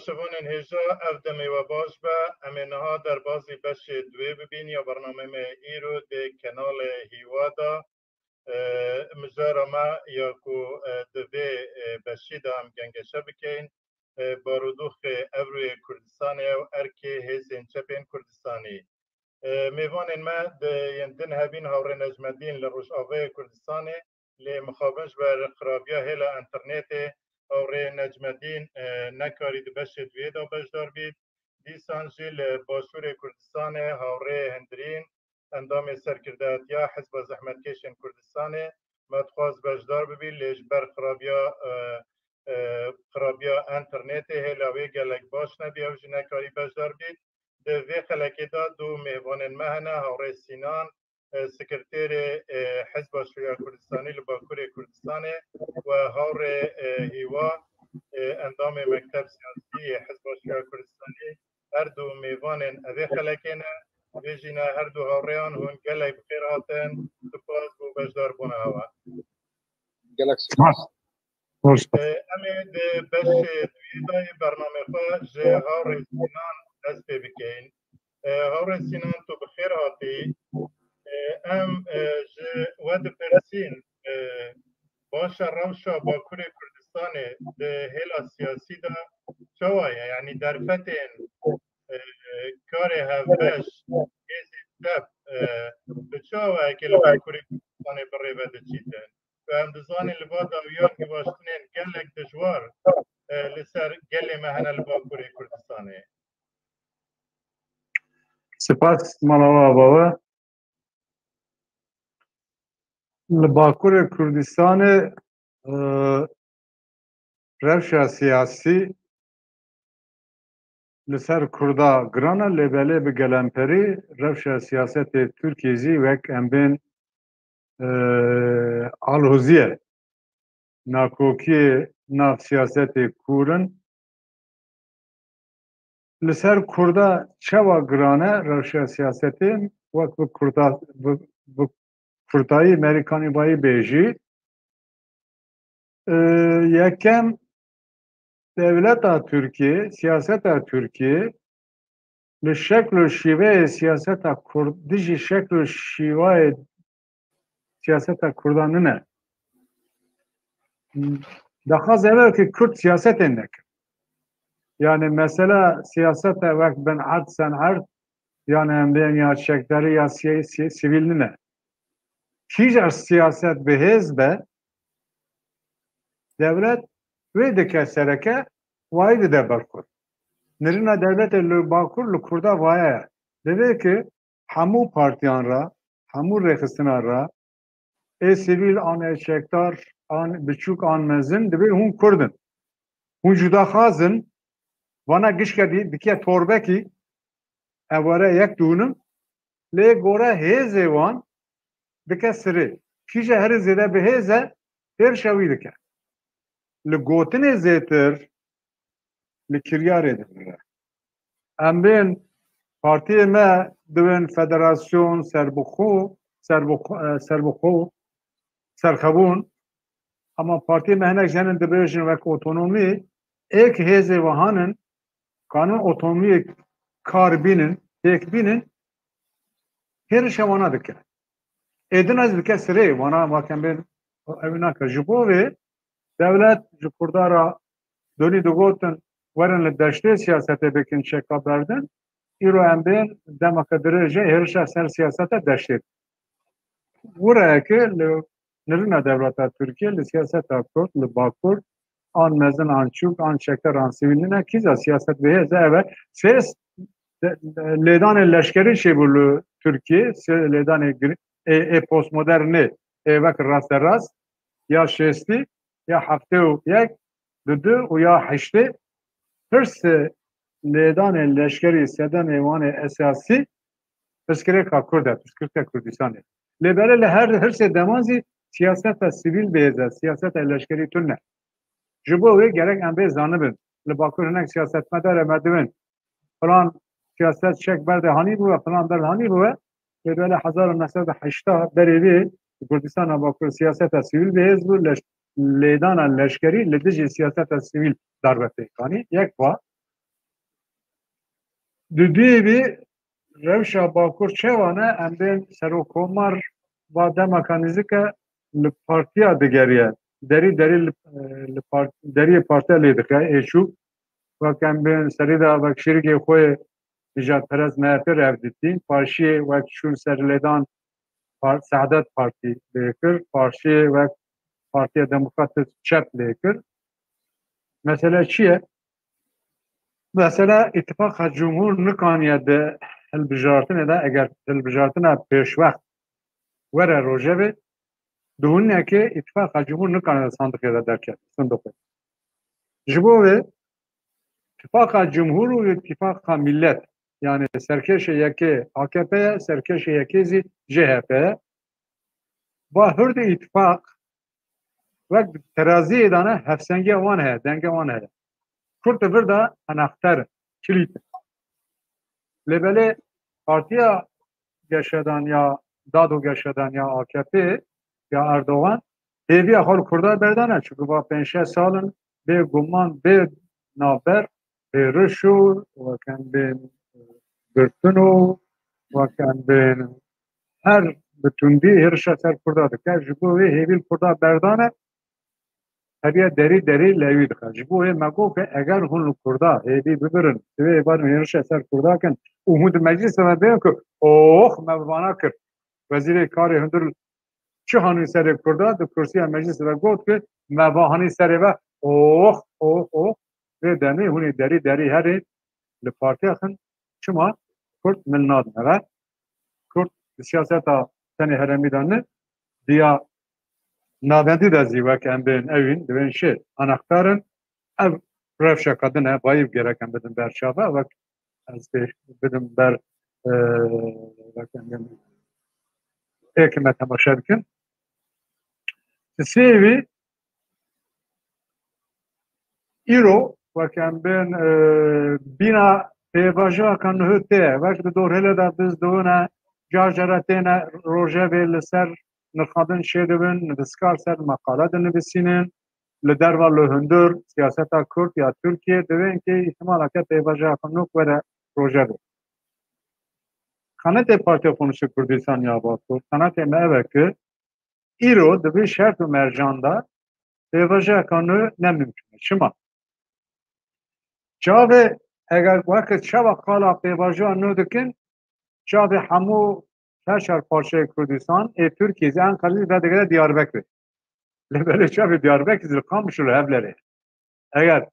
باشبونن هجا اف دمی و باش با امینها در بازی بش دوی ببین یا برنامه می ایرو ده کنال هیوادا مجارا ما یا کو دوی بشی دا هم گنگشه بکین بارودوخ اوروی کردستانی و ارکی هیزین چپین کردستانی میوانین ما ده یندن هبین هاور نجمدین لروش آوه کردستانی لی مخابنش بر خرابیا هیلا انترنتی هاوره نجمدین نکاری ده بشه دوی دا بجدار بید دیسان جیل باشور کردستان هاوره هندرین اندام سرکردات یا حزب زحمت کشن کردستان مدخواز بجدار ببین لیش بر خرابیا انترنتی هلاوی گلک باش نبی او جی نکاری بجدار بید ده وی خلکی دا دو مهوان مهنه هاوره سینان سکرتیر حزب شورای کردستانی لباکور کردستانی و هاور هیوا اندام مکتب سیاسی حزب شورای کردستانی هر دو میوان اوی خلکینه ویجینا هر دو هاوریان هون گلک بخیر هاتن سپاس بو بجدار بونه هوا گلک سپاس امی ده بش دویدای برنامه خواه جه هاور سینان دست بکین هاور سینان تو بخیر هاتی ام ود پرسین باشه روشا با کوری کردستان ده هلا سیاسی دا چوایه یعنی در فتن کار هفش ایزی تب به چوایه که لبا کوری کردستان بره بده چیتن و هم دزانی لبا داویان که باشتنین گلک دجوار لسر گلی مهنه لبا کوری کردستانه سپاس مالاوا بابا لباکور کردستان روشا سیاسی لسر کردا گرانا لباله به گلمپری روشا سیاست ترکیزی وک امبین آلهوزیه ناکوکی ناف سیاست کورن لسر کردا چوا گرانه روشا سیاستی وک به کردا کردایی امریکانی بایی بیجی یکم devlet Türkiye, siyaset Türkiye, le şekl şive siyaset Kurd, diji şekl şive siyaset Kurdanı ne? Daha zevk ki Kürt siyaset ennek. Yani mesela siyaset vakt ben ad sen art yani emden ya şekleri ya sivilini ne? Kijar siyaset behezbe devlet ve de kesereke vaydı de barkur. Nirina devlet el bakur lu kurda vaya. Deve ki hamu partiyan ra, hamu rekhistina ra, sivil an eşektar, an biçuk an mezin, deve hun kurdun. Hun juda khazın, vana gişkedi dikiye torbeki, evare yek dunum, le gora heze van, dike siri. Kişe her zede beheze, her şavi dike. Le gotine zetir, le kiryar edin. Em partiye me divin federasyon serxebûn ama partiye me hinek jenin dibêjin wek otonomî ek hêzê wihanin kanûn otonomiyê kar bînin têk bînin hêrişa wana dike. Êdin ez dike sirê wana makembên ew nake. Ji bo vê devlet ji kurdara donî digotin werin li deştê siyasetê bikin çeka berdin îro em bên demeke dirêje hêrişa ser siyaseta deştê. Wirayekê li nirîna devleta Tirkiye li siyaseta Kurd li Bakur an mezin an çûk an şeker an sivîlîne kîza siyaset bihêze ev ses lêdanê leşkerî çêbû li Tirkiye lêdanê postmodernê êvek rasterast ya şêstî ya heftê û yek di du û ya heştê hirsê lêdanê leşkerî sedenê wanê esasî pirsgirêka Kurd e pirsgirêka Kurdistanê. Lêbere li her hirsê demanzî siyaseta sivîl bihêze siyaseta leşkerî tune. Ji bo wê gerek em bê zanibin li Bakur hinek siyasetmedar me dibin filan siyaset şek berde hanî bûye filan berde hanî bûye lêbere 1980 berê vê Kurdistana Bakur siyaseta sivîl bihêz bû lêdana leşkerî li dijî siyaseta sivîl darbetê kanî yek va Düdüğü revşa bakur çevane em bên serokomar va demekanizike li partiya digeriye derî partiya lê dike êşû wek em bên serî de wek şêrigê xwe nijadperest MHP rev dîtin parşiyê wek şûn ser lêdan Saadet Partî lê kir parşiyê wek Partiya Demokratîk Çep lê kir mesele çi ye? Mesela İttifaka Cumhur nikaniye de hilbijartinê de eger hilbijartina pêşvext were rojevê dihûnekê İttifaka Cumhur nikaniye de sandıkê de derket sindoqê. Ji bo vê İttifaka Cumhur û İttifaka Millet yani serkeşê yekê AKP'ye serkeşê yekê zî CHP'ye va hûrdê îttifak wek teraziyê dane hevsengê wan heye dengê wan heye. Kurt vir da enaqter kilît. Lebelê Partiya Geşedan ya Dado Geşedan ya AKP ya Erdoğan hêviya xwe li Kurda berdane çünkü va 5 salin bê guman bê naber bê riş û wekem bên girtin û wekem bên her bi tundî hêrişa ser Kurda dike ji bo wê hêvî li Kurda berdane heriye derî lewî dike. Ji bo wê me got ke eger hûn li Kurda hêvî bibirin divê êvarên hêrişa ser Kurda kin û hûn di meclîsê me bêne ku me bi vana kir Wezîrê Karê Hundir çi hanî serê Kurda di kursiya meclîsê ve got ki me hanî serê ve vê demê hûn ê derî herê li partiya xin çima Kurd min nadin eve Kurd di siyaseta tenê herêmî de ne diya navendî de zî wek em bên evîn divên şê enaqtarin ev revşeka din e bayî gerek em bidin ber çave wek ez bidim ber wek em bên hêkime temaşe bikin. Sêvî îro wek em bên bîna pêvajoka nihû tê wek di dorhêlê de biz dibûne car cara têne rojevê li ser nirxandin şê dibin diskar ser meqale dinivîsînin li derva li hundir siyaseta Kurd ya Tirkiye divên ki îhtimaleke pêvajoka nû were rojevê. Kanetê Partiya Komünîsta Kurdistan ya Bakur kanetê me ev e ki îro di vê şert û mercan de pêvajoka nû ne mümkün e. Çima? Çavê eger wekî çawa qala pêvajoya nû dikin çavê hemû çar parçeyê Kurdistan ê Tirkiye en qalî ve digere Diyarbekirê. Li belê çavê Diyarbekir li Qamişlo li hevlerê. Eger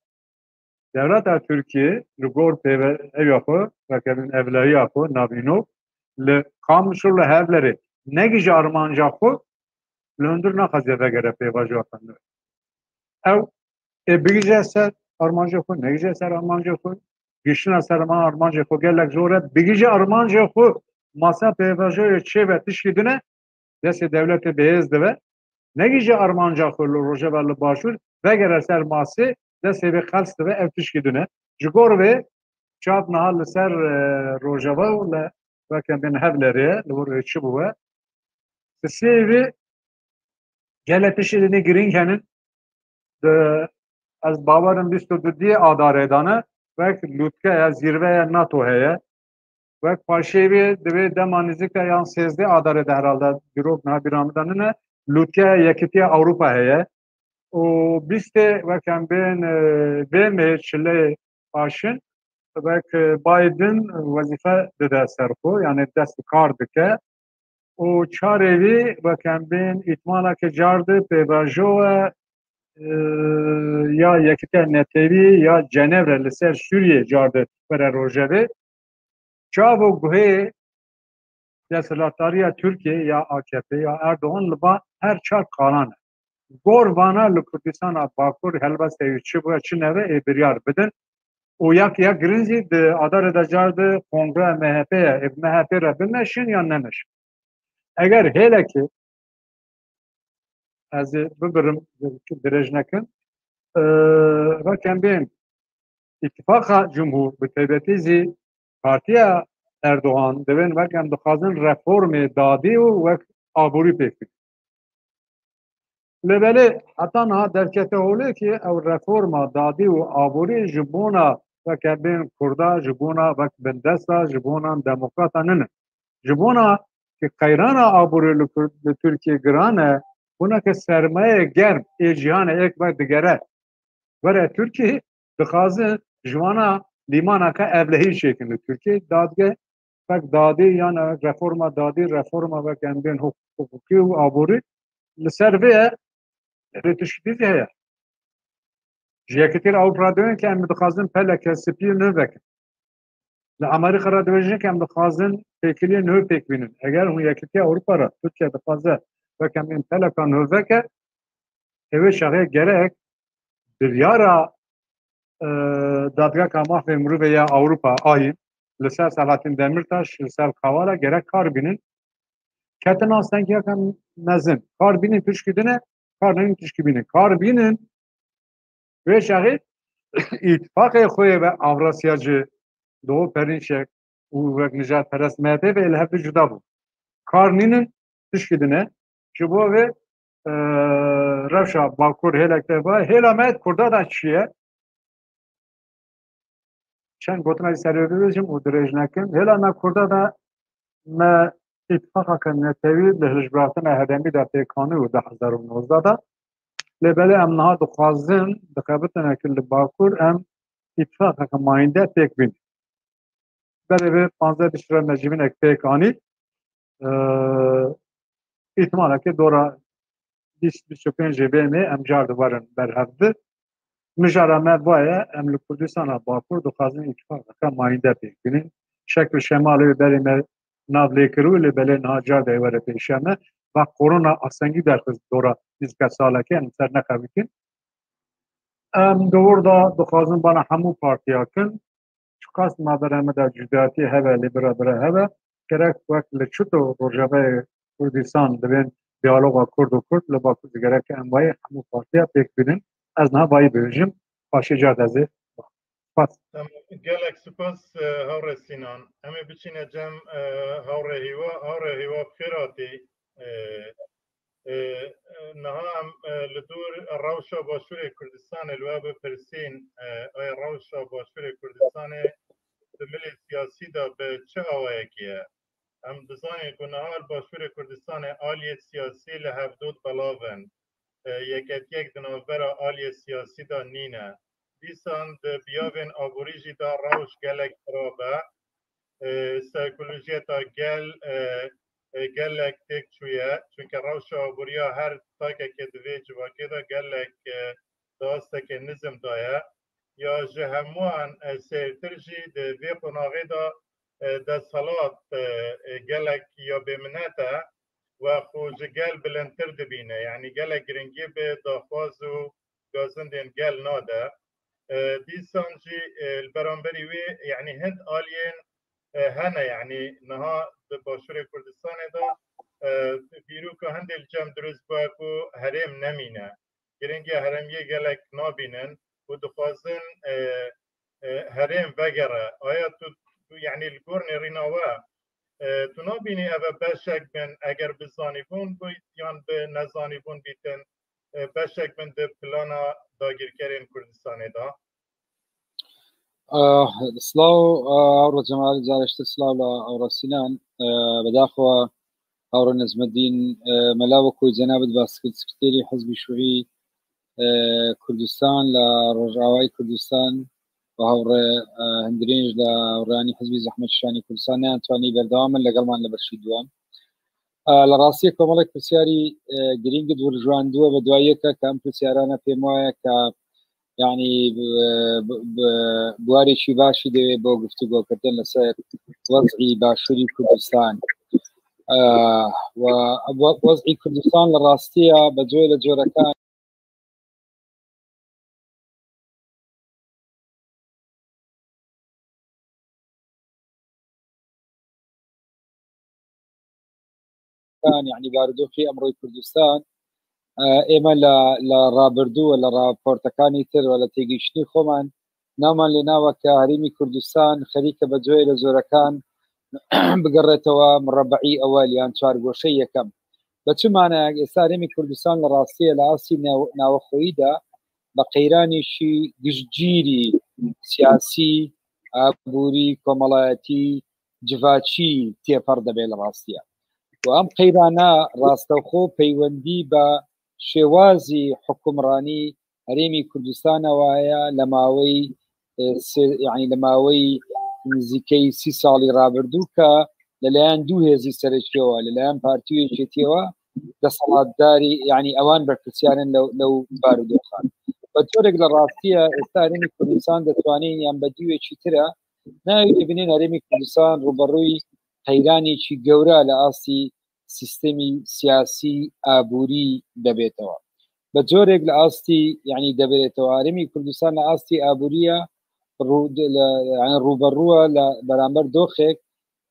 devleta Tirkiye li gor ev xwe vekerin evleriya xwe navînov li Qamişlo li hevlerê negîje armanja xwe li hundir naxwaze vegere pêvajoya nû. Ew bigîje ser armanja xwe negîje ser armanja xwe giştina ser armanja xwe gelek zor e bigîje armanja xwe masa pêvajoya çê ve tişkî dine destê devletê bêhêz dibe negîje armanja xwe li rojeva li başûr vegere ser masê destê vê xels dibe ev tişkî dine ji gor vê çav niha li ser rojeva û li wekem bên hevlerê li wir wê çi bûye sêvê gelek tiştê dinê girîng henin ez bawerim bîst û duyê adarê dane wek lûtkeya zîrveya NATO heye wek paşêvê divê dema nîzika yan sêzdê adarê de herhalde birok niha bîramdanine lûtkeya Yekîtiya Ewropa heye û bîstê wekem bên vê mê çilê paşin wek Biden wezîfe dide ser xwe yani dest bi kar dike û çarê wî wekem bên îhtimaleke car di pêvajoya ya Yekîtiya Netewî ya Cenevre li ser Sûriyê car di were rojevê çav û guhê desthilatdariya Tirkiye ya AKP ya Erdoğan li ba her çar qalan e. Gor vana li Kurdistana Bakur helbestê wî çi bûye çi neve ê biryar bidin û ya girin zî di adarê de car di Kongreya MHP'ye ev MHP re bimeşin ya nemeşin. Eger hêlekê ez ê bibirim dirêj nekin wekem bên İttifaka Cumhur bi taybetî zî Partiya Erdoğan divên wekem dixwazin reformê dadî û wek aborî pêk bikin. Li belê heta niha derkete holê ki ew reforma dadî û aborî ji bona وكبين كردا جبونا وك بندستا جبونا ديمقراطا نن جبونا كقيرانا أبور لتركيا جرانه هناك سرمایه گرم جهان یک بار دیگره برای ترکیه دخوازه جوانا لیمانا که ابلهی شکل ترکیه دادگه فک دادی یعنی رفورما دادی رفورما و کندین حقوقی و آبوری لسرویه رتشکیدی هیا جیکتیر اوپرا دوین که ام دخوازن پلک سپی نو بکن لامریکا را دویجن که ام دخوازن پیکلی نو پیک بینن اگر اون یکتی اروپا را ترکیه دخوازه و کم این پلکا نو بکن اوه شغه گرک دیارا دادگاه کاماه و امرو به یا اوروپا آین لسر سلاطین دمیرتاش لسر خوالا گرک کار بینن کتن آستنگی ها کم نزن کار بینن تشکی دنه کار نمین تشکی بینن کار بینن و شغه اتفاق خوی و اوراسیاجی دو پرین شک و نجات پرست مهده و الهف جدا بود کار نینن تشکی دنه جبو و روشا باکور هلکته با هلا مهد کرده دا چیه چند گوتنا سریعه بجیم او درج نکن هلا ما کرده دا ما اتفاقا کن نتوی لهش براتن هدمی دا پیکانه و 2019 دا لباله امنها دخوازن دقابتنا کل باکور ام اتفاقا کن ماینده پیک بین بله به 15 بشتر نجیبین اک پیکانی احتمالا که دورا 25 می امجار دوارن برهفته مجارا ما باید امل کردستان باکور دخوازن اتفاقا کن ماینده پیک بینین شکل شمالی بری ما نابلی کرو لباله نهاجار دیواره پیشانه و کرونا آسنگی در دورا 20 ساله که انسر نخویتین دور دا دخوازن بانا همو پارتیا کن چکاست ما برامه دا جداتی هوا لیبرا برا هوا کرک وقت لچوتو روژاوه کردستان دبین دیالوگا کرد و کرد لبا کردگره که اموای همو پارتیا پیک بینن از نه بایی بیجیم پاشه جاد ازه پاس گلک سپاس هور سینان امی بچینه جم هور هیوا بخیراتی نها هم لدور روشا باشور کردستان الواب پرسین آیا روشا باشور کردستان دملی سیاسی دا به چه آوائه کیه هم دزانی که نها باشور کردستان آلی سیاسی لحفدود بلاون یک دنوبر آلی سیاسی دا نینه دیسان ده بیاوین آبوریجی دا روش گلک رابه سایکولوژی تا گلک تک چویه چونکه روش آبوریا هر تاکه که دوی جواکی دا گلک داسته که نظم دایه یا جهموان سیرترجی ده وی قناغی دا سالات گلک یا بمنته و خوش گل بلندتر دبینه یعنی گلک گرنگی به داخواز و گازندین گل ناده دیسان جی البرانبری وی يعني هند آلين هنا يعني نها باشور كردستان دا بیروکا هند الجم درست باکو هرم نمینه گرنگی هرمیه گلک نابینن و دخوازن هرم وگره آیا تو يعني الگورن ریناوه تو نابینی اوه بشک من اگر بزانیبون بید یا به نزانیبون بیتن بشک من ده پلانا داگیرکرین کردستان دا سلاو أورا جمال زارشت سلاو لأورا سنان بداخوا أورا نجم الدين ملاوكو جنابت باسكت سكرتيري حزب الشيوعي كردستان لرجعواي كردستان وهورا هندرينج لأوراني حزب زحمة الشاني كردستان أنتواني بردواما لقلمان لبرشيدوان لراسية كومالك بسياري جرينج دور جوان دوا بدوايكا كام بسيارانا في مويا يعني بواري شي باشي دي بو گفتگو کردن لسر وضعي باشوري كردستان ووضعي كردستان لراستية بجوي لجوركان كان يعني باردوخي أمروي كردستان اما لرابردو ولا رابورتكاني تر ولا تيجيشني خومن نامان لناوة كهريمي كردستان خريكة بجوي لزوركان بقريتوا مربعي أول يعني شارقو شيء كم بچو معنى هريمي كردستان لراسية لآسي ناو خويدا بە قەیرانێکی گشتگیری سیاسی ئابووری کۆمەڵایەتی جڤاچی تێپەڕ دەبێت لە ڕاستیە و ئەم قەیرانە ڕاستەوخۆ پەیوەندی بە شێوازی حکومڕانی هەرێمی کوردستانەوەیە لە ماوەی یعنی لە ماوەی نزیکەی 30 ساڵی ڕابردوو کە لەلایەن دوو هێزی سەرچیەوە لەلایەن پارتیوێکێتیەوە دەسەڵاتداری یعنی ئەوان بەرپرسیارن لەو بارودۆخان بە جۆرێک لە ڕاستیە ئێستا هەرێمی کوردستان دەتوانین یان بە دیوێکی ترە ناوی ببینین هەرێمی کوردستان ڕوبەڕووی قەیرانێکی گەورە لە ئاستی سیستەمی سیاسی ئابووری دەبێتەوە بە جۆرێک لە ئاستی یعنی دەبێتەوە هەرێمی کوردستان لە ئاستی ئابووریە ڕوبەڕووە لە بەرامبەر دۆخێک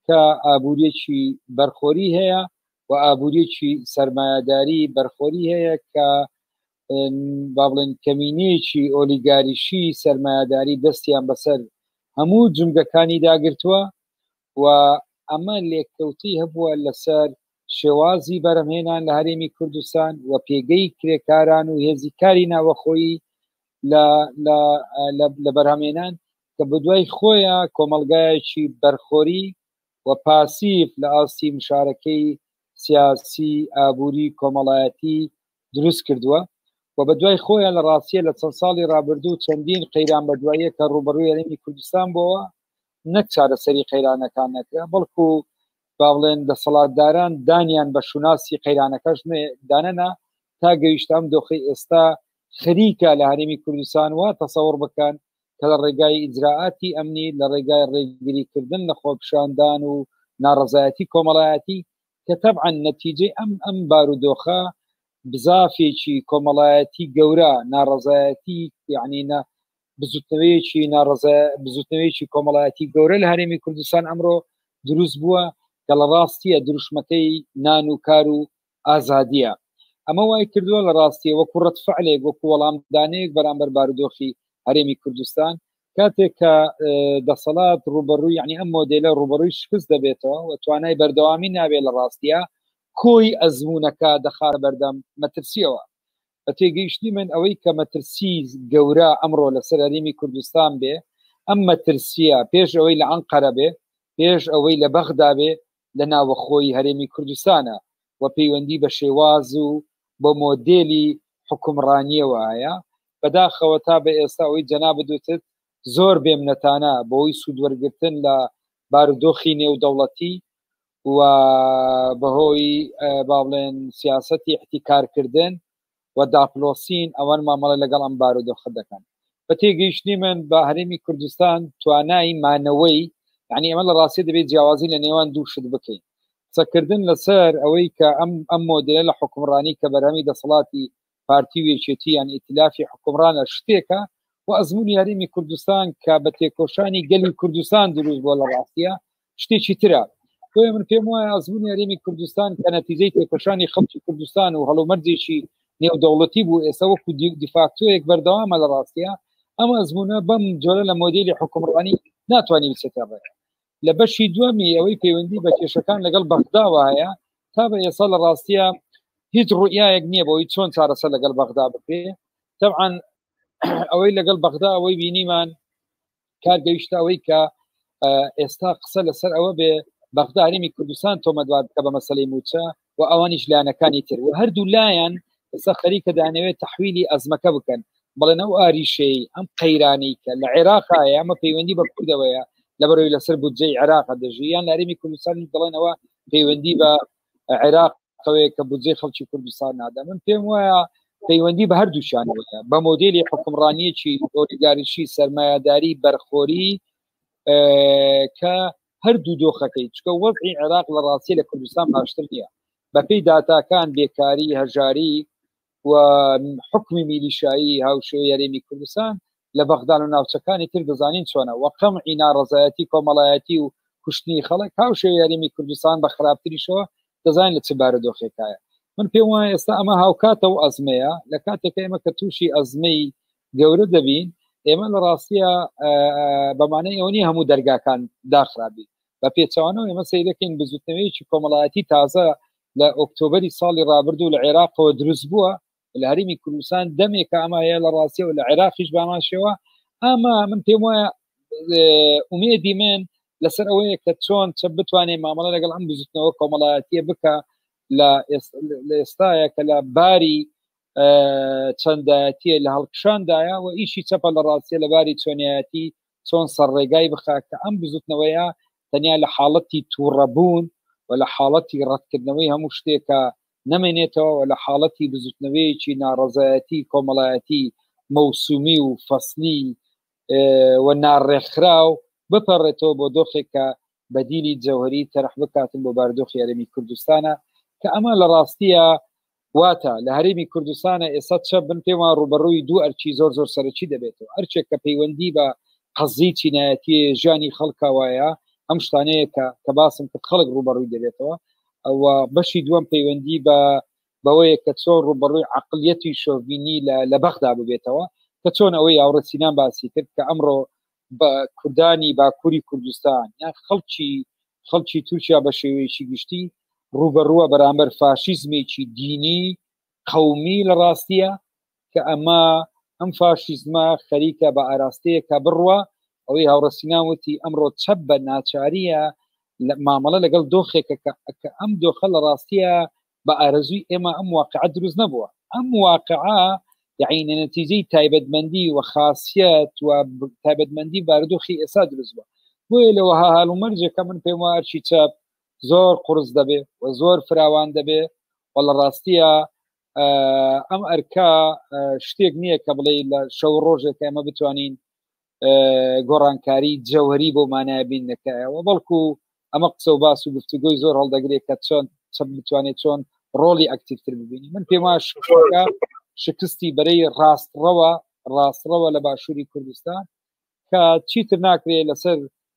کە ئابووریەکی بەرخۆری هەیە و ئابووریەکی سەرمایهداری بەرخۆری هەیە کە با بڵێن کەمینەیەکی ئۆلیگاریشی سەرمایهداری دەستیان بەسەر هەموو جنگەکانی داگرتووە و ئەمە لێککەوتی هەبووە لەسەر شێوازی بەرهەمهێنان لە هەرێمی کوردستان و پێگەی کرێکاران و هێزی کاری ناوەخۆیی لە بەرهەمهێنان کە بەدوای خۆیان کۆمەلگایەکی بەرخۆری و پاسیف لە ئاستی مشارەکەی سیاسی ئابووری کۆمەڵایەتی دروست کردووە و بەدوای خۆیان لە ڕاستیە لە چەند ساڵی ڕابردوو چەندین قەیران بەدواییە کە ڕوبەڕووی هەرێمی کوردستان بۆەوە نەک چارەسەری قەیرانەکان نەکرا بەڵکو با بڵێن دەسەڵاتداران دانیان بە شوناسی قەیرانەکەش دانەنا تا گەیشت ئەم دۆخی ئێستا خەریکە لە هەرێمی کوردستان وا تەسەوڕ بکەن کە لە ڕێگای ئیجراعاتی ئەمنی لە ڕێگای ڕێگریکردن لە خۆپشاندان و ناڕەزایەتی کۆمەڵایەتی کە تەبعەن نەتیجەی ئەم بارودۆخە بزافێکی کۆمەڵایەتی گەورە ناڕەزایەتی یعنی بزوتنەوەیەکی کۆمەڵایەتی گەورە لە هەرێمی کوردستان ئەمڕۆ دروست بووە کە لە ڕاستیە دروشمەکەی نان و کار و ئازادیە ئەمە وای کردووە لە ڕاستیە وەکو ڕەتفعلێک وەکو وەڵامدانەیەک بەرامبەر بارودۆخی هەرێمی کوردستان کاتێک کە دەسەڵات ڕوبەڕووی یعنی ئەم مۆدێلە ڕوبەڕووی شکست دەبێتەوە و توانای بەردەوامی نابێت لە ڕاستیە کۆی ئەزمونونەکە دەخار بەردەم مەترسیەوە بە تێگەیشتنی من ئەوەی کە مەترسی گەورە ئەمڕۆ لەسەر هەرێمی کوردستان بێ ئەم مەترسیە پێش ئەوەی لە ئەنقەرە بێ پێش ئەوەی لە بەغدا بێ لە ناوەخۆی هەرێمی کوردستانە و پەیوەندی بە شێواز و بۆ مۆدێلی حکومڕانیەوەیە بەداخەوە تا بە ئێستا ئەوەی جەنا بدوتت زۆر بێمنەتانە بۆی سوودوەرگرتن لە بارودۆخی نێودەوڵەتی و بەهۆی با بڵێن سیاسەتی احتیکارکردن و داپلۆسین ئەوان مامەڵە لەگەڵ ئەم بارودۆخە دەکەن بە تێگەیشتنی من بە هەرێمی کوردستان توانای مانەوەی یعنی ئەمە لە ڕاستی دەبێت جیاوازی لە نێوان دوو شت بکەین قسەکردن لەسەر ئەوەی کە ئەم مۆدلە لە حکومڕانی کە بەرهەمی دەسەڵاتی پارتی وێچێتی یان ئیتلافی حکومڕانە شتێکە و ئەزمموی هەرێمی کوردستان کە بە تێکۆشانی گەلی کوردستان دروست بۆ لە ڕاستیە شتێکی ترە بۆیە من پێم وایە ئەزمموی هەرێمی کوردستان کە نەتیجەی تێکۆشانی خەڵکی کوردستان و هەڵومەرجێکی نێودەوڵەتی بوو ئێستا وەکو دیفاکتۆیەک بەردەوامە لە ڕاستیە ئەمە ئەزممونە بەم جۆرە لە مۆدیلی حکومڕانی ناتوانانی بچێتە ڕێ لە بەشی دووەمی ئەوەی پەیوەندی بە کێشەکان لەگەڵ بەغداوە هەیە تا بە ئێستا لە ڕاستیە هیچ ڕوئیایەک نییە بۆی چۆن چارەسەر لەگەڵ بەغدا بکرێ طبعا ئەوەی لەگەڵ بەغدا ئەوەی بینیمان کار گەیشتە ئەوەی کە ئێستا قسە لەسەر ئەوە بێ بەغدا هەرێمی کوردستان تۆمەتبار بکە بە مەسەلەی موچە و ئەوانیش لایەنەکانی تر و هەردوو لایەن ئێستا خەریکە دانەوێت تەحویلی ئەزمەکە بکەن بەڵێن ئەو ئاریشەی ئەم قەیرانی کە لە عێراقایە ئەمە پەیوەندی بە کوردەوەیە لەبەرەوەی لەسەر بودجەی عێراق دەژیان لە هەرێمی کوردستان دەڵێنەوە پەیوەندی بە عێراقەوەی کە بودجەی خەڵکی کوردستان نادا من پێم وایە پەیوەندی بە هەردووشانەوەیە بە مۆدێلی حکومڕانیەکی ئۆلیگاریشی سەرمایهداری بەرخۆری کە هەردوو دۆخەکەی چکە وەزعی عێراق لە ڕاستی لە کوردستان باشتر نییە بەپێی داتاکان بێکاری هەژاری و حکمی میلیشایی هاوشێوەی هەرێمی کوردستان لە بەغدان و ناوچەکانی تر دەزانین چۆنە وەقەمعی ناڕەزایەتی کۆمەڵایەتی و کوشتنی خەڵک هاوشێوەی هەرێمی کوردستان بە خراپتریشەوە دەزانین لە چ بارودۆخێکایە من پێم وایە ئێستا ئەمە هاوکاتە و ئەزمەیە لە کاتێکە ئێمە کە تووشی ئەزمەی گەورە دەبین ئێمە لە ڕاستیە بەمانەی ئەوەی هەموو دەرگاکان داخرابی بە پێچوانەوە ئێمە سەیرەکەین بزوتنەوەیکی کۆمەڵایەتی تازە لە ئۆکتۆبری ساڵی ڕابردوو لە عێراقەوە دروست بووە الهرمي كردستان دمك أما هي الراسية ولا عراقيش بما شوا أما من تيموا أميدي من لسر أوي كتشون تثبتواني معاملة لقل عم بزتنا وكمالاتية بك لا يستايا كلا باري چەندایەتیە لە هەڵکشاندایە و ئیشی چەپە لە ڕاستیە لە باری چۆنیەتی چۆن سەرڕێگای بخا کە ئەم بزوتنەوەیە تەنیا لە حاڵەتی تووڕەبوون و لە حاڵەتی ڕەتکردنەوەی هەموو شتێکە نەمێنێتەوە و لە حاڵەتی بزوتنەوەیەکی ناڕەزایەتی کۆمەڵایەتی مەوسومی و فەسلی و ناڕێکخراو بپەڕێتەوە بۆ دۆخێکە بەدیلی جەوهەری تەرەح بکاتن بۆ باردۆخی هەرێمی کوردستانە کە ئەمە لە ڕاستیە واتە لە هەرێمی کوردستانە ئێستا چە بن پێوان ڕوبەڕووی دوو ئەرچی زۆر زۆر سەرەکی دەبێتەوە ئەرچێک کە پەیوەندی بە قەزی چینایەتی ژیانی خەڵکا وایە ئەم شتانەیە کە باسم کرد خەڵک ڕوبەڕووی دەبێتەوە ئەوە بەشی دووەم پەیوەندی بەوەیە کە چۆن ڕوبەڕووی عەقڵیەتی شۆڤینی لە بەغدا ببێتەوە کە چۆن ئەوەی هاوڕێ سینان باسی کرد کە ئەمڕۆ بە کوردانی باکووری کوردستان یان خەڵکی تورکیا بە شێوەیەکی گشتی ڕوبەڕووە بەرامبەر فاشیزمێکی دینی قەومی لە ڕاستیە کە ئەم فاشیزمە خەریکە بە ئاراستەیەکە بڕوە ئەوەی هاوڕەسینان وتی ئەمڕۆ چەپ بە ناچاریە مامەڵە لەگەڵ دۆخێکە کە ئەم دۆخە لە ڕاستیە بە ئارەزووی ئێمە ئەم واقعە دروست نەبووە ئەم واقعە یعنی نەتیجەی تایبەتمەندی و خاصیت و تایبەتمەندی باردۆخی ئێستا دروست بووە بۆیە لەوەها هەڵومەرجێکە من پێم وایە ئەرچی چەپ زۆر قورس دەبێ و زۆر فراوان دەبێ و لە ڕاستیە ئەم ئەرکا شتێک نییە کە بڵێ لە شەو ڕۆژێک ئێمە بتوانین گۆڕانکاری جەوهری بۆ مانای بین نەکایەوە بەڵکو ئەمە قسە و باس و گفتوگۆی زۆر هەڵدەگرێت کە چۆن بتوانێت چۆن ڕۆڵی ئەکتیڤتر ببینی من پێم وایە شکستی بەرەی ڕاستڕەوە لە باشووری کوردستان کە چیتر ناکرێت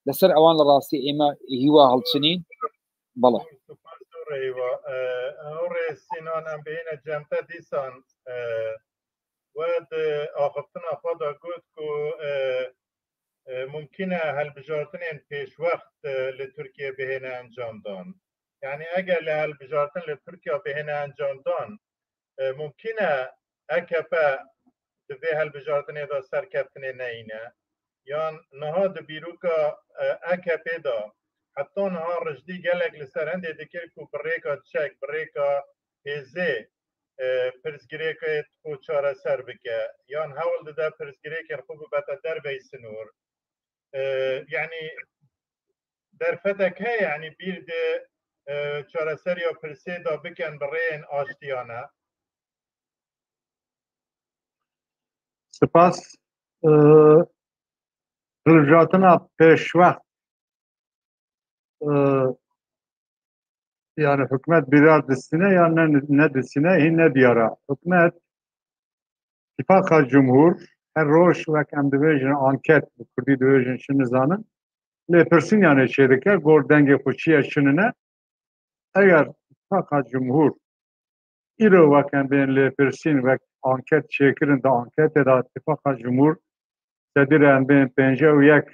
لەسەر ئەوان لە ڕاستی ئێمە هیوا هەڵچنین بەڵێ ئەوڕێ سینان ئەم بهێنە جەمتە دیسان ود ئاخفتنا خۆدا گوت و ممکنە هەلبژارتنێن پێشوەخت لە تورکیا بهێنە ئەنجامدان یعنی ئەگەر لە هەلبژارتن لە تورکیا بهێنە ئەنجامدان ممکنە ئەکەپە دەبێ هەلبژارتنێدا سەرکەوتنێ نەینە یان نەها دەبیرروکە ئەکەپێدا حتى نها رجدي قالك لسرند يدكيركو بريكا تشيك بريكا هزي برزگريكا تخو چارة سر بكا يان هول دا برزگريكا رخوب بتا دربي سنور يعني درفتك هي يعني بيرد چارة سر يا برسيدا بكن برين آشتيانا سپاس رجعتنا پیش وقت yani hükümet birer destine yani ne destine ne diyara hükümet ittifaka cumhur her roş ve kendivejin anket kurdi divejin şimdi zanın le persin yani şeydeki gor denge koçiye şunune eğer ittifaka cumhur iro ve kendin le persin ve anket şeklinde anket eda ittifaka cumhur sediren ben pence uyek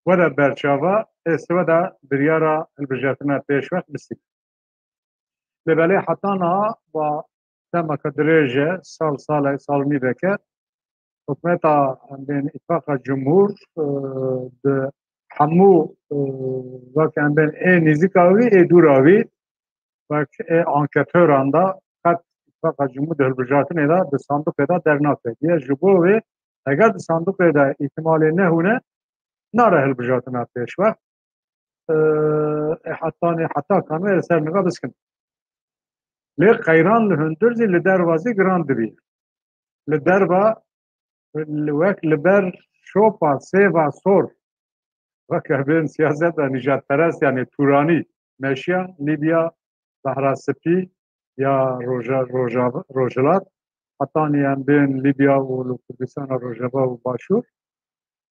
ولا برشافا استودا بريارا البرجاتنا بيشوخ بسيك لبالي حطانا و تم كدرجة سال ميبكة حكمتا بين اتفاق الجمهور بحمو وكان بين اي نزيكاوي اي دوراوي وك اي انكتوران دا قد اتفاق الجمهور ده البرجاتنا دا بصندوق دا درناته دي جبوه اگر بصندوق دا احتمالي نهونه ناره هالبجاتنا پیشوا حتی کانوی سر نگاه بسکن لی قیران لهندرزی لدروازی گران دبی لدروا وک لبر شوپا سیوا سور وک بین سیاست و نجات پرست یعنی تورانی مشیان لیبیا بحر سپی یا روجلات حتی بین لیبیا و کردستان روجبا و باشور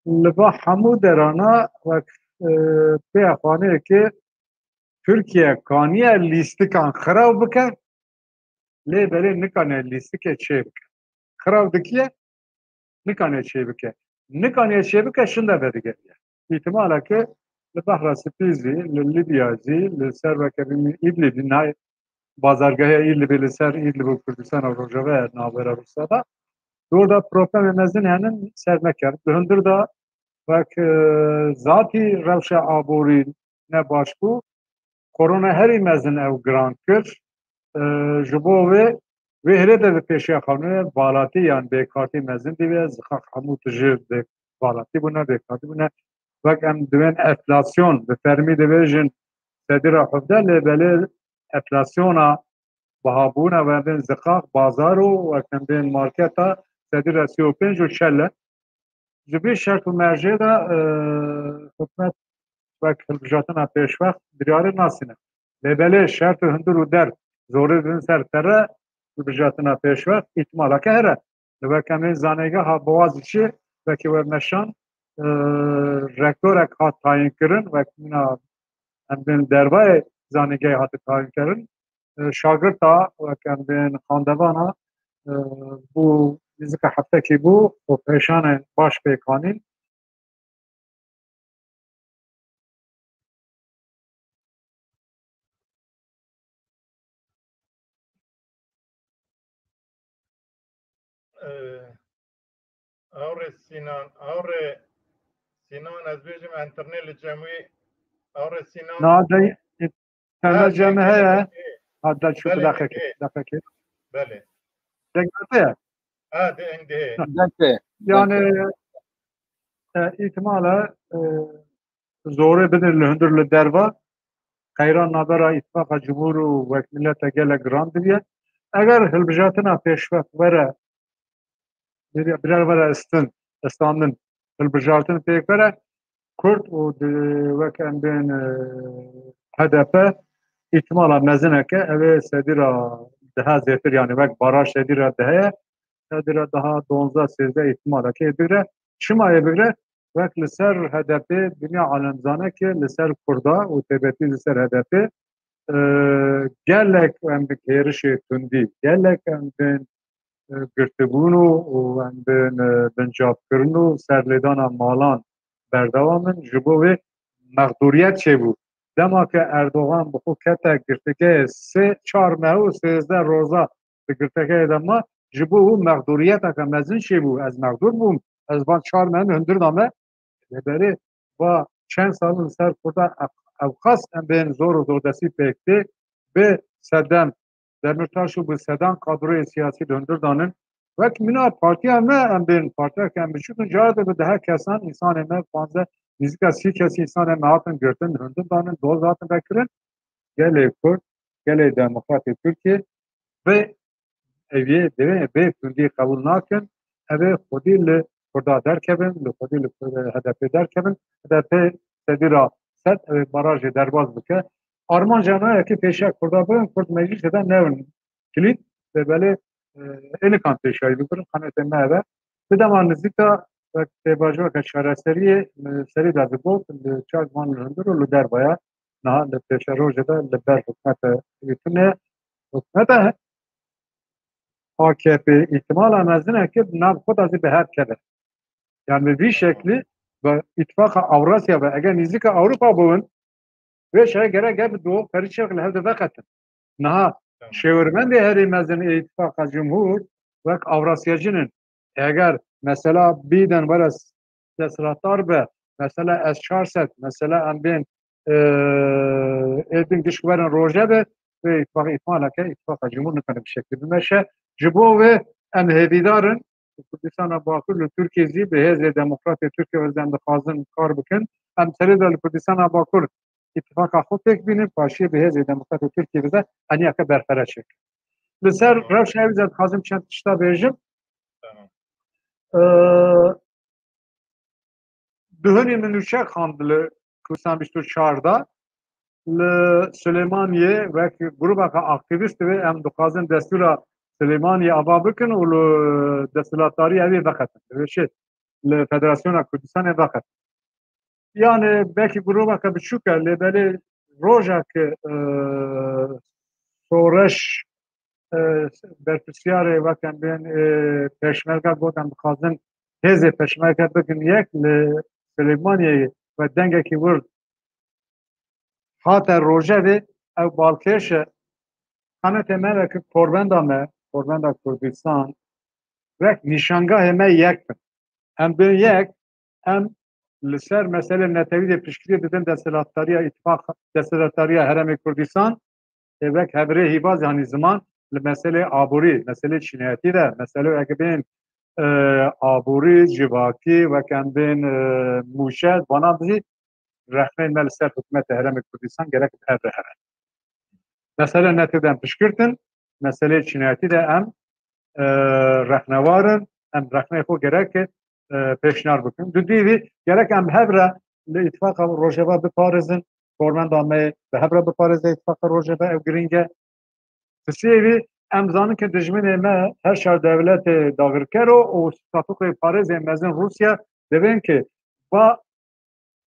لبا همو درانا و پیخوانه که ترکیه کانیه لیستکان خراب بکن لی بلی نکانه لیستکه چه بکن خراب دکیه نکانه چه بکن نکانه چه بکن شنده بدگه احتمالا که لبحر سپیزی لیبیازی لسر و کبیمی ایبلی دینای بازارگاه ایل سر ایل به کردستان و روجاوه نابرا روسا دور دا پروپلم مزن هنن سر نکرد به هندر دا وک ذاتی روش آبوری نباش بو کرونا هری مزن او گران کرد جبو و هره ده پیشی خانه بالاتی یان بیکارتی مزن دیوه زخاق همو تجه بالاتی بونه بیکارتی بونه وک ام دوین افلاسیون به فرمی دیویژن سدیر حفده لبله افلاسیونا بهابونه و بین زخاق بازارو و کم بین مارکتا سدیر 35 و 40 جبی شرط و مرجع دا حکمت وک هلبجاتنا پیش وقت دریاره ناسینه لبله شرط هندو رو در زوره دن سر تره هلبجاتنا پیش وقت احتمالا که هره لبه کمی زانگه ها بوازی چی وکی ورنشان رکتورک ها تاین کرن وکی منا هم بین دروای زانگه ها تاین کرن شاگرد ها وکی هم بین خاندوان بو نزدیک هفته کی بو و پیشان باش پیکانین اور سینان از بیجم انترنیل جمعی اور سینان نه دی اینترنت جمع هست حتی شو بله دقیقه بله دقیقه ده انده دنکه yani ihtimala zoru bedel lehundur le derva Kayran nabera itfaqa cumhuru ve millete gele grand diye eğer hilbijatına peşvek vere birer vere istandın hilbijatını pek vere Kürt o ve kendin HDP ihtimala mezineke eve sedira daha zefir yani vek baraj sedira daha donza sizde ihtimala ki ebire şima ebire vek liser HDP dünya alemzane ki liser Kurda o tebeti liser HDP gelek em bir kerişe tundi gelek em ben girtibunu o em ben bencapkirnu serledana malan berdavamın jibo ve mağduriyet şey bu dema ki Erdoğan bu kete girtike se çar mehu sezde roza girtike dema jibo bu mağduriyet akamazın şey bu az mağdur bum az ban çar mehu hündür dame leberi ve çen salın ser kurda avkas em ben zor desi pekti ve sedem Demirtaş'ı bu sedan kadroya siyasi döndürdanın ve mina partiye me em ben partiye kem biçukun cahada bu daha kesan insan eme fazla müzika si kesi insan eme hatın görten döndürdanın doz hatın bekirin gele Kürt gele Demokrati Türkiye ve eviye deve ve kündi kabul nakin eve xudil kurda derkebin li xudil HDP derkebin HDP sedira set ev baraj derbaz bike Armancana ki peşe kurda bu Kürt meclis eden nevin kilit ve böyle eli kan peşayı bikir kanete meve bir de manzika ve tebacı ve şaraseriye seri de bu çark manlındır o derbaya naha le peşe rojada le ber hükmete bütüne hükmete AKP ihtimalen mezine ki nav خود از به هر کله yani bir şekli ve ittifaka Avrasya ve eğer nizika Avrupa bugün ve şeye göre gel doğu karı şekli hevde vakatın naha şevirmen de her mezine ittifaka cumhur ve Avrasyacının eğer mesela birden varas desratar be mesela eşarset mesela ambin edin dişverin roja be ve ittifaka cumhur ne kadar bir şekli bir meşe Cibo ve em hedidarın Kürdistan'a bakır Türkiye'yi be hezle demokrat Türkiye özden de fazın kar bikin em seride Kürdistan'a bakır ittifaka xud tek binin paşiye be hezle demokrat Türkiye de aniyaka berfere çek. Liser revş evzet hazım çent işta bejim duhuni minuşa kandlı Kürdistan'a 24'da Süleymaniye ve gruba aktivist ve em dokazın destura Süleymaniye ava bikin û desthilatdarî evê veqetin şey li Federasyona Kurdistanê veqetin yani belki grubaka biçûk e lê belê rojek soreş berpirsiyarê wekem bên peşmerga gotan dixwazin hêzê peşmerga bikin yek li Süleymaniye ve dengekî wir hate rojevê ew balkêş e انا تمام که پربند کردستان وقت نشانگاه ما یک هم به یک هم لسر مسئله نتوید پیشگیری بدن دستلاتاری اتفاق دستلاتاری هرم کردستان وقت هبره هیواز یعنی زمان لمسئله آبوری مسئله چینیتی ده مسئله اگه بین آبوری جواکی و کم بین موشد بنا بزید رخنه مل سر حکومت هرم کردستان گرک هبره هرم مسئله نتیدن پیشگیرتن مسئله چینیتی ده هم رخنوارن هم رخنه خو گرک پیشنهاد بکن دو دیوی گرک هم هبره لاتفاق روژوا بپارزن فورمن دامه به هبره بپارزه اتفاق روژوا او گرینگه تسیوی امزانه که دجمن ما هر شهر دولت داغرکر و ستاتوق پارز مزن روسیا ببین که با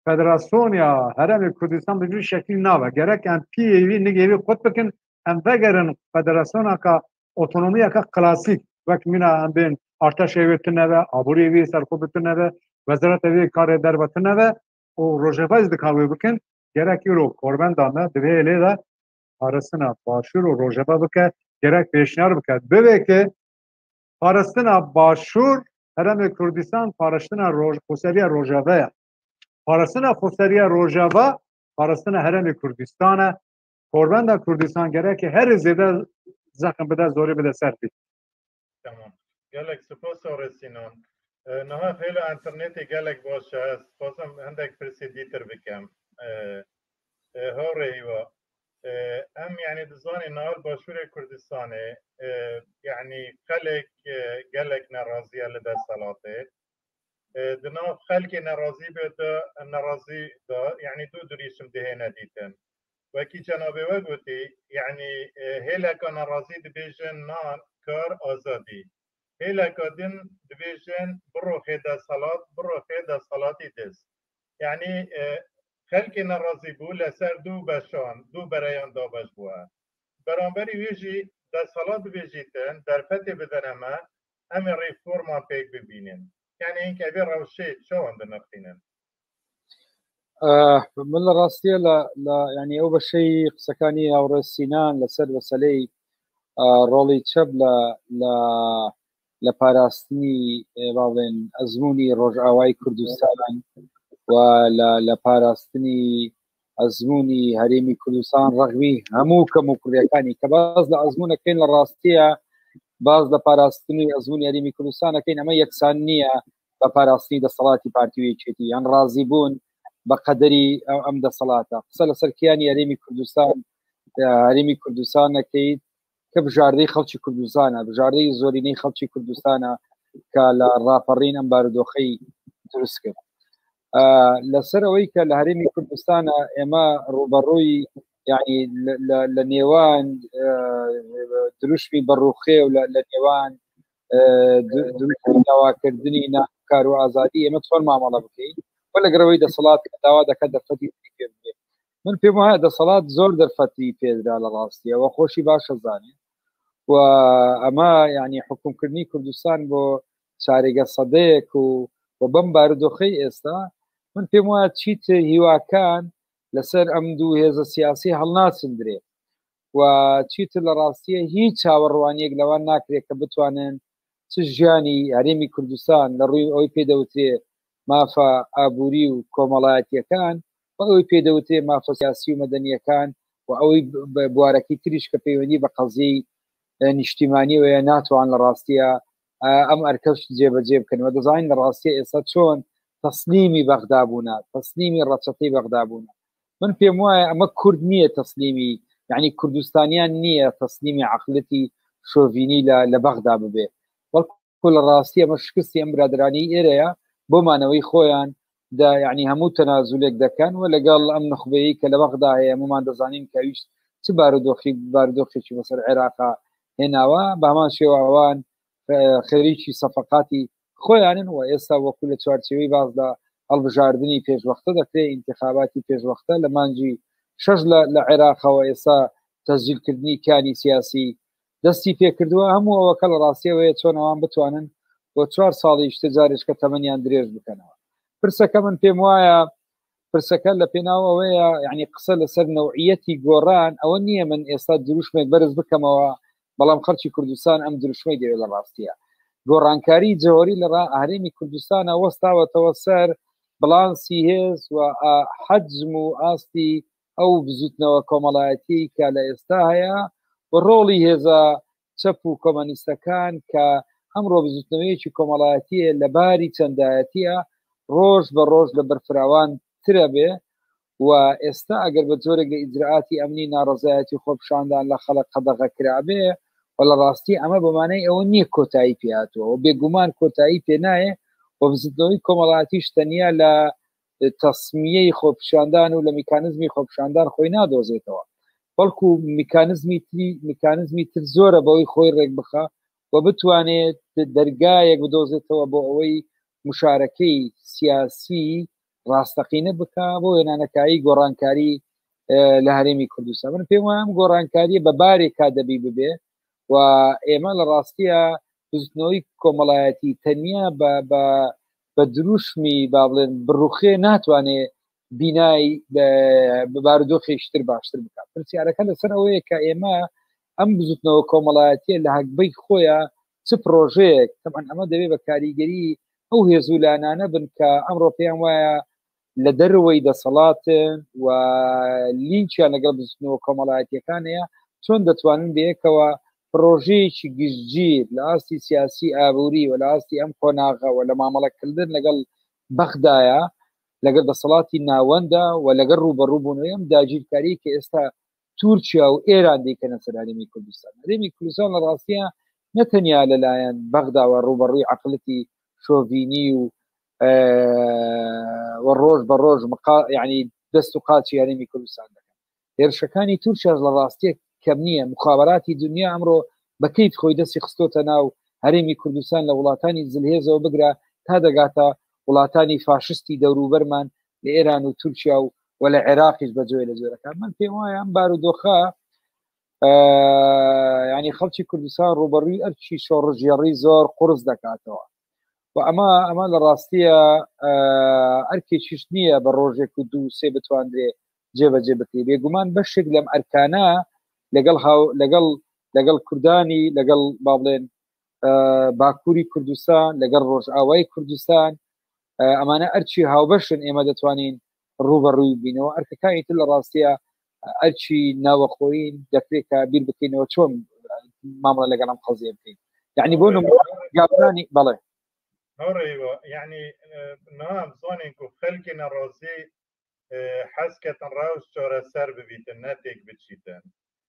فدراسیون یا هرم کردستان به شکلی ناوه گرک هم پی ایوی نگیوی خود بکن هم بگرن فدراسیون که اوتونومی که کلاسیک وقت مینا هم بین ارتش ایوی تنوه آبوری ایوی سرکوب تنوه وزارت ایوی کار در تنوه و روژوا از دکاوی بکن گرکی رو کوربن دامه دوی الیده پارستنا باشور و روژوا بکن گرک پیشنهاد بکن ببین که پارستنا باشور هرم کردستان پارستنا خسری روژوا پارستنا خسری روژوا پارستنا هرم کردستان کوربن کردستان گرک هر زیده زخم بده زوری بده سر بید تمام گلک سپاس آرسینان نه خیلی انترنتی گلک باشه است خواستم هندک پرسیدی تر بکم ها ریوا ام يعني دزاني نهار باشور كردستاني يعني خلق قالك نرازية لدى صلاته دنا خلق نرازي بدا نرازي دا يعني دو دريشم دهينا ديتن وكي جنابي وقوتي يعني هلا كان نرازي دبيجن نان كار آزادي هلا كادن دبيجن برو خيدا صلاة برو خيدا صلاتي دز يعني خلق نرازی بو لسر دو بشان دو برایان دابش بوه برانبری ویجی در سالات بیجیتن در فتح بدنما امی ریفورما پیک ببینن یعنی این که بیر روشه شوان در نفتینن من الراستية لا يعني أول شيء سكانية أو رسينان لسر وسلي رولي تشب لا لباراستني بعضين أزموني رجعواي كردستان ولا باراستني أزموني هريمي كردستان رغمي همو كموكريكاني كباز لأزمونا كين الراستية باز لباراستني أزموني هريمي كردستان كين أما يكسانية بباراستني دا صلاتي بارتيوي تشيتي يعني رازيبون بقدري أم دا صلاة قصة سركياني هريمي كردستان كيد كبجاردي خلشي كردستان بجاردي زوريني خلشي كردستان كالا رابرين أم باردوخي درسكر لسر ويك لهريمي كردستان اما روبروي يعني لنيوان دروشمي بروخي ولا لنيوان دروشمي دواكردني كارو ازادي اما تصور معامله بكي ولا قروي ده صلاه داوا ده كده فتي من في هذا صلاه زور در فتي في على راسي وخوشي باش زاني واما يعني حكم كرني كردستان بو شارق صديق وبم باردوخي استا من في مواد شيت هواكان لسر امدو هذا السياسي هالناس ندري وشيت الراسيه هي تشاوروانيك لو ناكري كبتوانن سجاني هريمي كردستان لروي اوي بيدوتي مافا ابوري وكومالاتي كان اوي بيدوتي مافا سياسي ومدني كان واوي بواركي تريش كبيوني بقضي اجتماعي ويناتو عن الراسيه ام اركبش جيب كان ودزاين الراسيه اساتشون تصميمي بغدابونا تصميمي الرشطي بغدابونا من في موايا اما كردنيه تصميمي يعني كردستانيان نيه تصميمي عقلتي شوفيني لبغداد به والكل الراسيه مشكلتي امبرادراني اريا بمانوي خويان دا يعني همو تنازلك دا كان ولا قال امن خبيك لبغداد هي مو دزانين كايش باردوخي شي مصر العراق هنا وبهمان شي وعوان خريجي صفقاتي خویانن و ئێستا وەکو لە چوارچێوەی باز لە هەڵبژاردننی پێشوەختە دەکرێت انتخاباتی پێشوەختە لە مانجی 6 لە عێراقەوە ئێستا تەسجیلکردنی کانی سیاسی دەستی پێکردووە هەموو ئەوەکە لە ڕاستیەوەیە چۆن ئەوان بتوانن بۆ 4 ساڵی شتە جارێک کە تەمەنیان درێژ بکەنەوە پرسەکە من پێم وایە پرسەکە لە پێناوەوەیە یعنی قسە لەسەر نەوعیەتی گۆڕان ئەوە نییە من ئێستا دروشمێک بەرز بکەمەوە بەڵام خەڵکی کوردستان ئەم دروشمەی دەوێت لە ڕاستیە گۆڕانکاری جەوەری لە هەرێمی کوردستانە وەستاوەتەوە سەر بڵانسی هێز و حەجم و ئاستی ئەو بزوتنەوە کۆمەڵایەتی کە لە ئێستا هەیە و ڕۆڵی هێزە چەپ و کۆمەنیستەکان کە ئەمڕۆ بزوتنەوەیەکی کۆمەڵایەتیە لە باری چەندایەتیە ڕۆژ بە ڕۆژ لە بەرفراوان ترە بێ و ئێستا ئەگەر بە جۆرێک لە ئیجرعاتی ئەمنی ناڕزایەتی خۆپشاندان لە خەڵک قەدەغە کرابێ و لە ڕاستی ئەمە بەمانەی ئەوە نییە کۆتایی پێهاتوە و بێگومان کۆتایی پێ نایە و بزنەوەی کۆمەڵایەتیش تەنیا لە تەسمیەی خۆپشاندان و لە میکانزمی خۆپشاندان خۆی نادۆزێتەوە بەڵکو میکانزمی تر زۆرە بەوەی خۆی ڕێک بخە و بتوانێت دەرگایەک بدۆزێتەوە بۆ ئەوەی مشارەکەی سیاسی ڕاستەقینە بکە بۆ هێنانەکایی گۆڕانکاری لە هەرێمی کوردستان من پێم وایە گۆڕانکاریە بە بارێکا دەبی ببێ و ئێمە لە ڕاستیە بزنەوەی کۆمەڵایەتی تەنیا بە دروشمی با بڵێن بڕوخێ ناتوانێت بینای بارودۆخێشتر باشتر بکات پرسیارەکە لەسەر ئەوەیە کە ئێمە ئەم بزوتنەوە کۆمەڵایەتیە لە هەکبەی خۆیە چ پرۆژەیەک تەمان ئەمە دەبێت بە کاریگەری ئەو هێزولانانە بن کە ئەمڕۆ پێیان وایە لە دەروەوەی دەسەڵاتن و لینچیان لەگەڵ بزنەوە کۆمەڵایەتیەکان هەیە چۆن دەتوانن بەیەکەوە پرۆژەیەکی گشتگیر لە ئاستی سیاسی ئابووری و لە ئاستی ئەم قۆناغە و لە مامەڵەکردن لەگەڵ بەغدایە لەگەڵ دەسەڵاتی ناوەندە و لەگەڵ ڕوبەڕووبوونەوەی ئەم داگیرکاری کە ئێستا تورکیا و ئێران دیکەنە سەر هەرێمی کوردستان هەرێمی کوردستان لە ڕاستیە نەتەنیا لەلایەن بەغدا و ڕوبەڕووی عەقڵەتی شۆڤینی و ڕۆژ بە ڕۆژ یعنی دەست و قاچی هەرێمی کوردستان دەکەن هێرشەکانی تورکیا لە ڕاستیە کەم نییە مخابراتی دنیا ئەمڕۆ بەکەیت خۆی دەستی خستۆتە ناو هەرێمی کوردستان لە وڵاتانی زلهێزەوە بگرە تا دەگاتە وڵاتانی فاشستی دەوروبەرمان لە ئێران و تورکیا و لە عێراقیش بەجۆی لە جۆرەکان من پێم وایە ئەم بارودۆخە ینی خەڵکی کوردستان ڕوبەڕووی ئەرچی شۆڕژێڕی زۆر قورس دەکاتەوە و ئەمە لە ڕاستیە ئەرکێکیش نییە بە ڕۆژێک و دوو سێ بتواندرێ جێبەجێ بکری بێگومان بەشێک لەم ئەرکانە لەگەڵ کوردانی لەگەڵ با بڵێن باکووری کوردستان لەگەڵ ڕۆژئاوای کوردستان ئەمانە ئەرچی هاوبەشن ئێمە دەتوانین ڕوبەڕووی بینەوە ئەرکەکانی تر لە ڕاستیە ئەرچی ناوەخۆین دەکرێت کە بیر بکەینەوە چۆن مامەڵە لەگەڵم قەزیە بکەین یعنی بۆ گابرانی بەڵێ يعني نعم زونينكو خلقنا روزي حسكة راوس شورا سر ببيت الناتج بتشيتان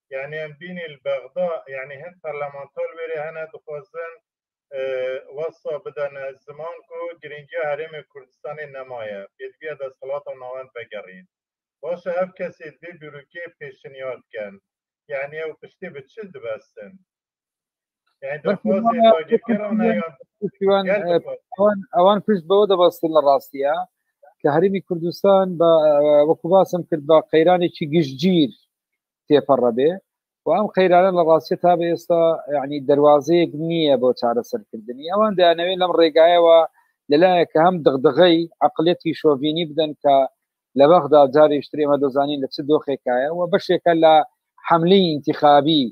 يعني ام بين البغضاء يعني هن برلمانتول ويري هنا دخوزن وصا بدن الزمان كو جرينجا هرم كردستان النماية بيدبيا دا صلاة ونوان بقرين باش هف كسي دي بروكي بيشنيات كان يعني او پشتي بتشد بستن يعني دخوزي تاجر كرامنا ئەوان پشت بەوە دەبەستن لە ڕاستیە کە هەرێمی کوردستان بە وەکو باسم کرد بە قەیرانێکی گشتگیر تێپەڕە بێ و ئەم قەیرانە لە ڕاستیە تا بە ئێستا یعنی دەواازەیەک نییە بۆ چارەسەرکردنی ئەوان دەیانەوێت لەم ڕێگایەوە لەلایەکە هەم دغدغەی عەقڵەتی شۆڤینی بدەن کە لە بەغدا جارێشتر ئێمە دەزانین لە چ دۆخێکایە و بەشێکە لە حەملەی ئینتیخابی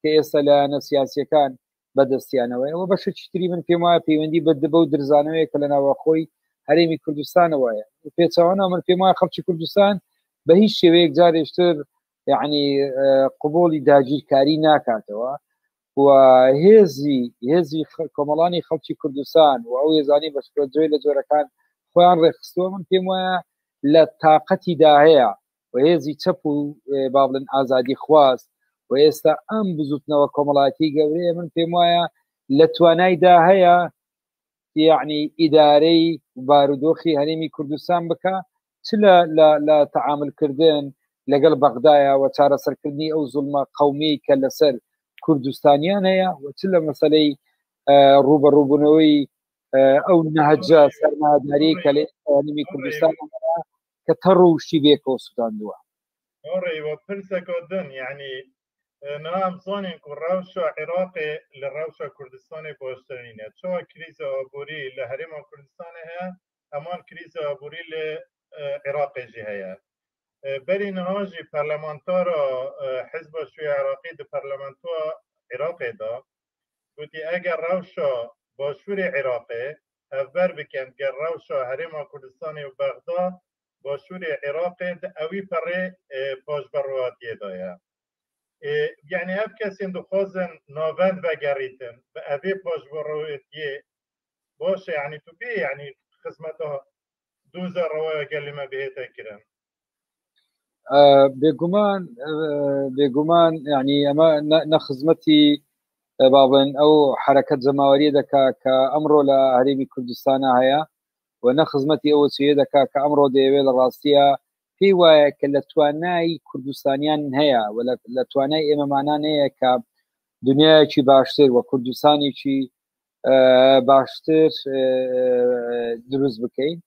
کە ئێستا لایەنە سیاسیەکان بەدەستیانەوەی ئەوە بەشێکی تری من پێم وایە پەیوەندی بە و درزانەوەی کە لە ناوەخۆی هەرێمی کوردستانەوەیە پێچەوانە من پێم وایە خەڵکی کوردستان بە هیچ شێوەیەک جارێشتر یعنی قبولی داگیرکاری ناکاتەوە و هێزی کۆمەڵانی خەڵکی کوردستان و ئەو هێزانی بەشکردوی لە جۆرەکان خۆیان ڕێخستووە من پێم وایە لە تااقەتیدا هەیە و هێزی چەپ و با بڵێن ئازادی خواست و ئێستا ئەم بزوتنەوە کۆمەڵاتی گەورەیە من پێم وایە لە توانایدا هەیە یعنی ئیدارەی بارودۆخی هەرێمی کوردستان بکە چ لە تەعاملکردن لەگەڵ بەغدایە و چارەسەرکردنی ئەو زوڵمە قەومی کە لەسەر کوردستانیان هەیە و چ لە مەسەلەی ڕوبەڕووبوونەوەی ئەو نەهەجە سەرماداری کە لە هەرێمی کوردستان کە تەڕ و شتی بێکەوە سوتاندووە يعني نعم صانين كراوشة عراقي للروشة كردستاني بوشترينة شو كريزة أبوري لهريمة كردستاني هي أمان كريزة أبوري عراق جی هيا بري نهاجي برلمانتارا حزب شوي عراقي دي برلمانتوا عراقي دا قلتي اگر روشا باشور عراقي افبر بكن گر روشا هرما كردستاني وبغداد باشور عراقي اوي بري باش برواتي دايا يعني هف كسين دخوزن ناوند وگريتن اوي باش برواتي باش يعني تبي يعني خدمتها دوزا رواية كلمة بهيتا كرن بێگومان يعني ئەمە نەخزمەتی بابن ئەو حرەکەت جەماوەریە دەکا کە ئەمڕۆ لە هەرێمی کوردستانە هەیە و نەخزمەتی ئەوە چێ دەکا کە ئەمڕۆ دەیەوێت لە ڕاستیە پێی وایە کە لە توانای کوردستانیان هەیە و لە توانای ئێمەمانان هەیە کە دنیایەکی باشتر و کوردستانێکی باشتر دروست بکەین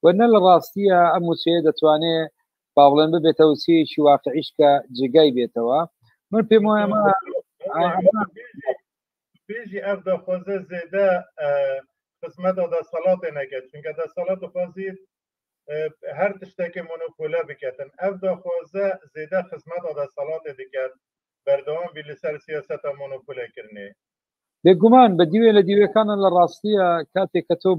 و نە لە ڕاستیە ئەم وچەیە دەتوانێت باڵێن ببێتەوە چیەکی واقعیش کە جێگای بێتەوە من پێم وایە بيجي افدا خوزه زيدا خدمت دا صلات نکرد چونکه دا صلات خوزید هر تشتکی مونوپولا بکتن افدا خوزه زیده خدمت دا صلات دکرد بردوام بیلی سر سیاست مونوپولا کرنه بێگومان بە دیوێ لە دیوەکانە لە ڕاستیە کاتێک کە تۆ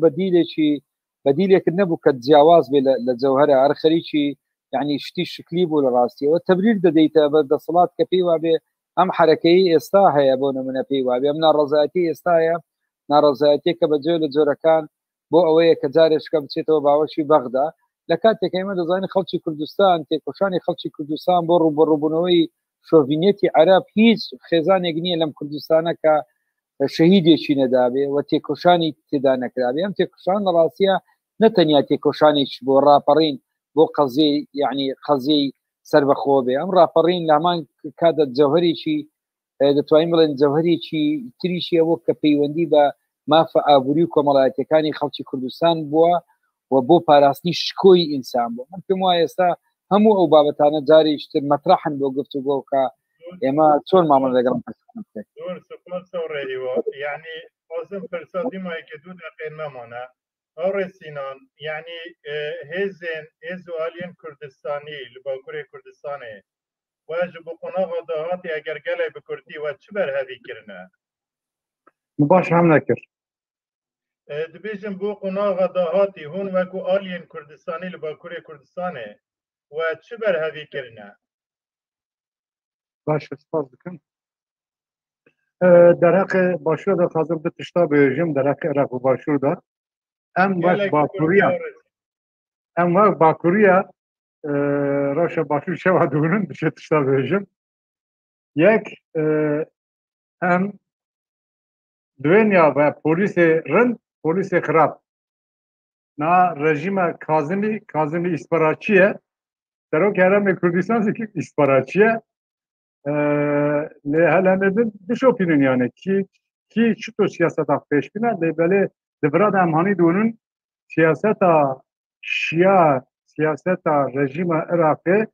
بەدیلێکت نەبوو کە جیاواز بێ لە جەوهرە هەر خەریکی يعني شتي شكلي بو لراستي والتبرير دەدەیتە بە دەسەڵات کە پێی وابێ ئەم حرەکەی ئێستا هەیە بۆ نمونە پێی وابێ ئەم ناڕەزایەتی ئێستاە ناڕەزایەتی کە بە جێ لە جۆرەکان بۆ ئەوەیە کە جارێشکە بچێتەوە باوەشی بەغدا لە کاتێک ئێمە دەزانین خەڵکی کوردستان تێکۆشانی خەڵکی کوردستان بۆ ڕوبەڕووبوونەوەی شۆڤینێتی عەرەب هیچ خێزانێک نییە لەم کوردستانە کە شەهیدێکی نەدابێ و تێکۆشانی تێدا نەکرابێ ئەم تێکۆشان لە ڕاستیە نەتەنیا تێکۆشانێک بۆ ڕاپەڕین بۆ قەزیی یعنی قەزیی سەربەخۆ بێ ئەم ڕاپەڕین لە هەمان کاتە جەوهەرێکی دەتوانین بڵێن جەوهەرێکی تریشی ئەوە کە پەیوەندی بە مافە ئابووری و کۆمەڵایەتەکانی خەڵکی کوردستان بووە و بۆ پاراستنی شکۆی ئینسان بوو من پێم وایە ئێستا هەموو ئەو بابەتانە جارێکتر مەطرحن بۆ گفتوگۆ کە ئێمە چۆن مامەڵە لەگەڵ يعني لازم فرصادی ما که دو دقیقه نمانه آره سینان یعنی هزو آلین کردستانی لباکور کردستانه و جبو قناغ دهاتی اگر گله بکردی و چه بر هدی کرنه؟ باش هم نکر دبیجن بو قناغ دهاتی هون وکو آلین کردستانی لباکور کردستانه و چه بر هدی کرنه؟ باش اسپاس بکن در حق باشور دا خازم به تشتا بیجم در حق عراق و باشور دا ام وقت باکوریا راشا باشور شوا دونن بشه تشتا بیجم یک ام دوینیا و پولیس رند پولیس خراب نا رژیم کاظمی استفراچیه درو که هرم کردستان که استفراچیه هلا مدن بشوفين يعني كي شتو سياسة پیش بنا بله دبراد امهاني دونن سياسة شيعة سياسة رژيم عراقي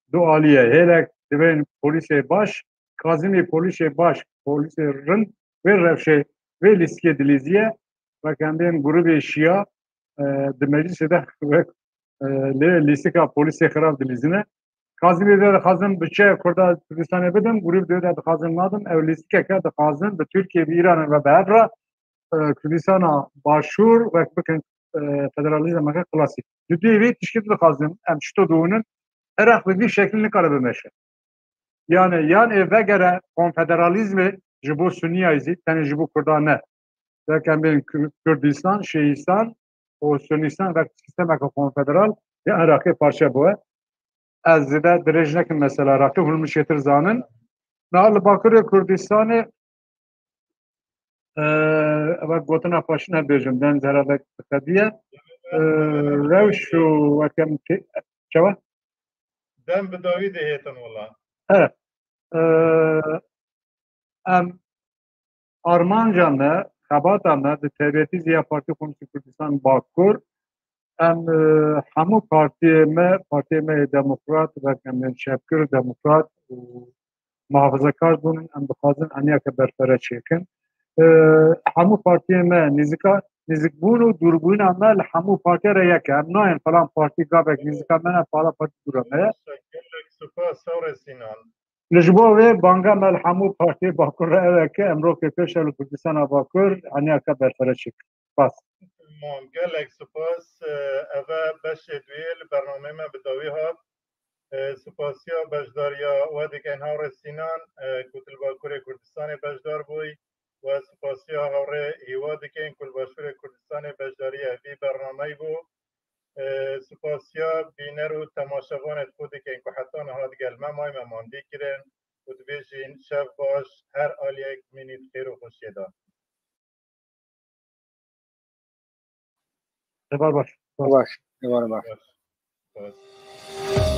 دو عالية هيلك دبين پوليس باش كاظمي پوليس باش پوليس رن و رفشه و لسكي دليزية و كان جروب شيعة دمجلس ده لسكا پوليس خراب دليزينه Kazım dedi kazım bütçe kurda Türkistan'a bedem, grup dedi kazım nadım, evlilik ki de kazım ve Türkiye ve İran ve Bahra Kürdistan'a başvur ve bakın federalizm ki klasik. Düdüğü ve tişkil de kazım, em şutu doğunun Irak bir şeklini karabemeşe. Yani ve göre konfederalizmi jibo Sünniyizi, yani jibo Kurdane. Derken ben Kürdistan, Şiistan, o Sünnistan ve sistem konfederal ya Irak'ı parça bu. از زده درجه که مثلا رفته هلمش یتر زانن نال باکر کردستان و گوتنا پاشنه بیجم دن زرده قدیه روش و کم چوا دم بداوی دهیتن والله ام آرمان جانه خباتانه ده تربیتی زیاد پارتی خونسی کردستان باکر ام همو پارتی ما دموکرات و کمین شبکر دموکرات و محافظه کار بونن ام بخوازن انیا که برفره چیکن همو پارتی ما نزیک بوون و دوربوون اما لحمو پارتی را یکه هم ناین فلان پارتی گابک نزیک من فلان پارتی دورمه گلک سپاس هاور سینان لجبو و بانگا مل حمو پارتی باکر را اوکه امرو که کشل کردستان باکر عنیا که برفرشک پاس تمام گلک سپاس اوه بش دویل برنامه ما بداوی هات سپاسیا بجداریا و دیگه هاور سینان کتل باکر کردستان بجدار بوی و سپاسیا هاور هیوا دیگه کل باشور کردستان بجداری بی برنامه بو سپاسیا بینر و تماشاوان خودی که اینکه حتی نهاد گلمه مای مماندی کرن و دبیجین شب باش هر آلیک منید خیر و خوشی دار باش باش باش باش